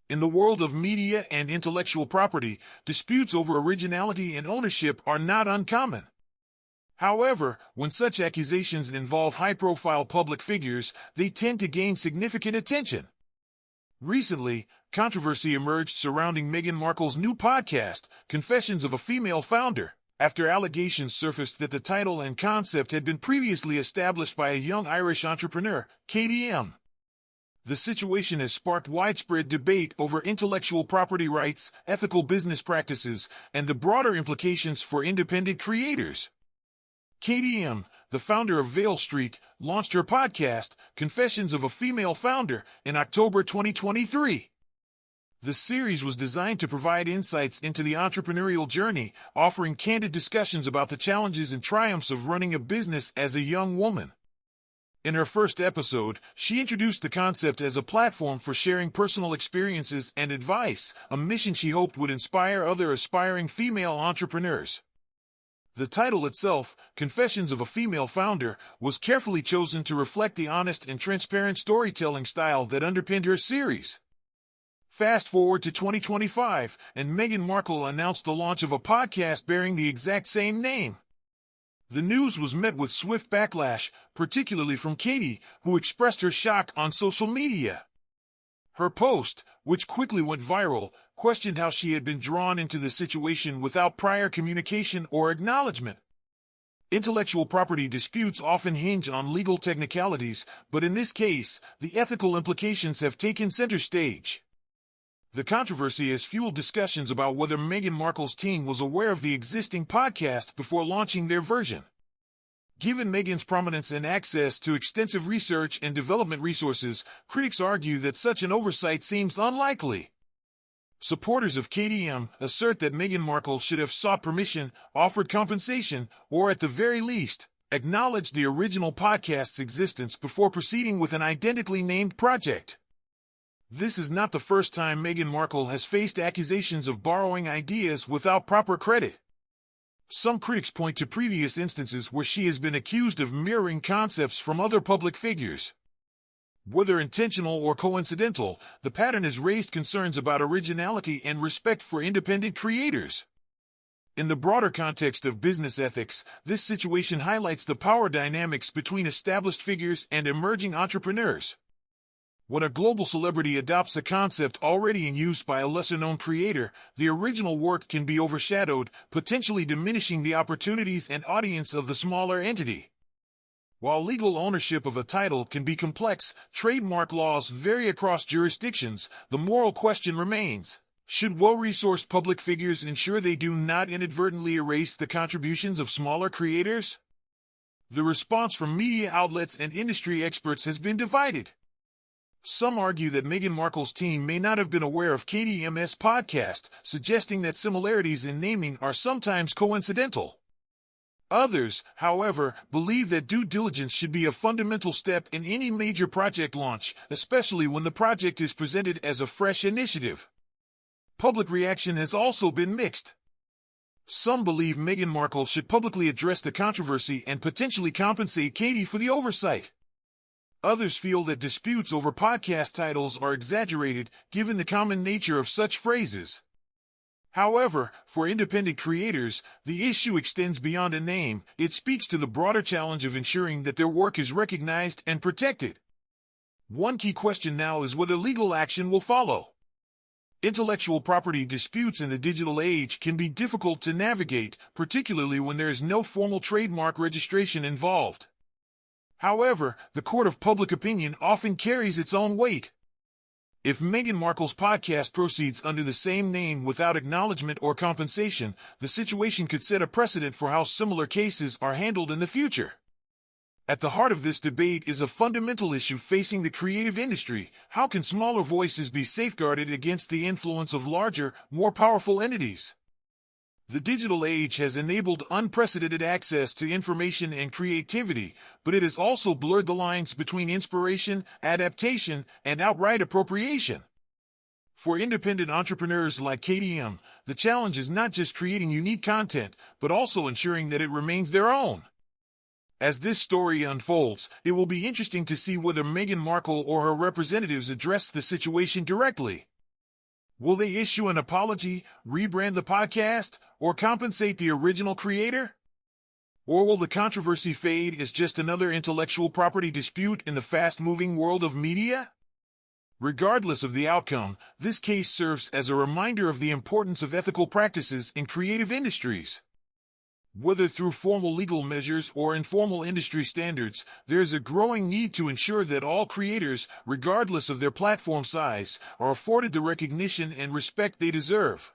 In the world of media and intellectual property, disputes over originality and ownership are not uncommon. However, when such accusations involve high-profile public figures, they tend to gain significant attention. Recently, controversy emerged surrounding Meghan Markle's new podcast, Confessions of a Female Founder, after allegations surfaced that the title and concept had been previously established by a young Irish entrepreneur, KDM. The situation has sparked widespread debate over intellectual property rights, ethical business practices, and the broader implications for independent creators. KDM, the founder of Vale Street, launched her podcast, Confessions of a Female Founder, in October 2023. The series was designed to provide insights into the entrepreneurial journey, offering candid discussions about the challenges and triumphs of running a business as a young woman. In her first episode, she introduced the concept as a platform for sharing personal experiences and advice, a mission she hoped would inspire other aspiring female entrepreneurs. The title itself, Confessions of a Female Founder, was carefully chosen to reflect the honest and transparent storytelling style that underpinned her series. Fast forward to 2025, and Meghan Markle announced the launch of a podcast bearing the exact same name. The news was met with swift backlash, particularly from Katie, who expressed her shock on social media. Her post, which quickly went viral, questioned how she had been drawn into the situation without prior communication or acknowledgement. Intellectual property disputes often hinge on legal technicalities, but in this case, the ethical implications have taken center stage. The controversy has fueled discussions about whether Meghan Markle's team was aware of the existing podcast before launching their version. Given Meghan's prominence and access to extensive research and development resources, critics argue that such an oversight seems unlikely. Supporters of KDM assert that Meghan Markle should have sought permission, offered compensation, or at the very least, acknowledged the original podcast's existence before proceeding with an identically named project. This is not the first time Meghan Markle has faced accusations of borrowing ideas without proper credit. Some critics point to previous instances where she has been accused of mirroring concepts from other public figures. Whether intentional or coincidental, the pattern has raised concerns about originality and respect for independent creators. In the broader context of business ethics, this situation highlights the power dynamics between established figures and emerging entrepreneurs. When a global celebrity adopts a concept already in use by a lesser-known creator, the original work can be overshadowed, potentially diminishing the opportunities and audience of the smaller entity. While legal ownership of a title can be complex, trademark laws vary across jurisdictions. The moral question remains: should well-resourced public figures ensure they do not inadvertently erase the contributions of smaller creators? The response from media outlets and industry experts has been divided. Some argue that Meghan Markle's team may not have been aware of KDM's podcast, suggesting that similarities in naming are sometimes coincidental. Others, however, believe that due diligence should be a fundamental step in any major project launch, especially when the project is presented as a fresh initiative. Public reaction has also been mixed. Some believe Meghan Markle should publicly address the controversy and potentially compensate Katie for the oversight. Others feel that disputes over podcast titles are exaggerated, given the common nature of such phrases. However, for independent creators, the issue extends beyond a name. It speaks to the broader challenge of ensuring that their work is recognized and protected. One key question now is whether legal action will follow. Intellectual property disputes in the digital age can be difficult to navigate, particularly when there is no formal trademark registration involved. However, the court of public opinion often carries its own weight. If Meghan Markle's podcast proceeds under the same name without acknowledgement or compensation, the situation could set a precedent for how similar cases are handled in the future. At the heart of this debate is a fundamental issue facing the creative industry: how can smaller voices be safeguarded against the influence of larger, more powerful entities? The digital age has enabled unprecedented access to information and creativity, but it has also blurred the lines between inspiration, adaptation, and outright appropriation. For independent entrepreneurs like KDM, the challenge is not just creating unique content, but also ensuring that it remains their own. As this story unfolds, it will be interesting to see whether Meghan Markle or her representatives address the situation directly. Will they issue an apology, rebrand the podcast, or compensate the original creator? Or will the controversy fade as just another intellectual property dispute in the fast-moving world of media? Regardless of the outcome, this case serves as a reminder of the importance of ethical practices in creative industries. Whether through formal legal measures or informal industry standards, there is a growing need to ensure that all creators, regardless of their platform size, are afforded the recognition and respect they deserve.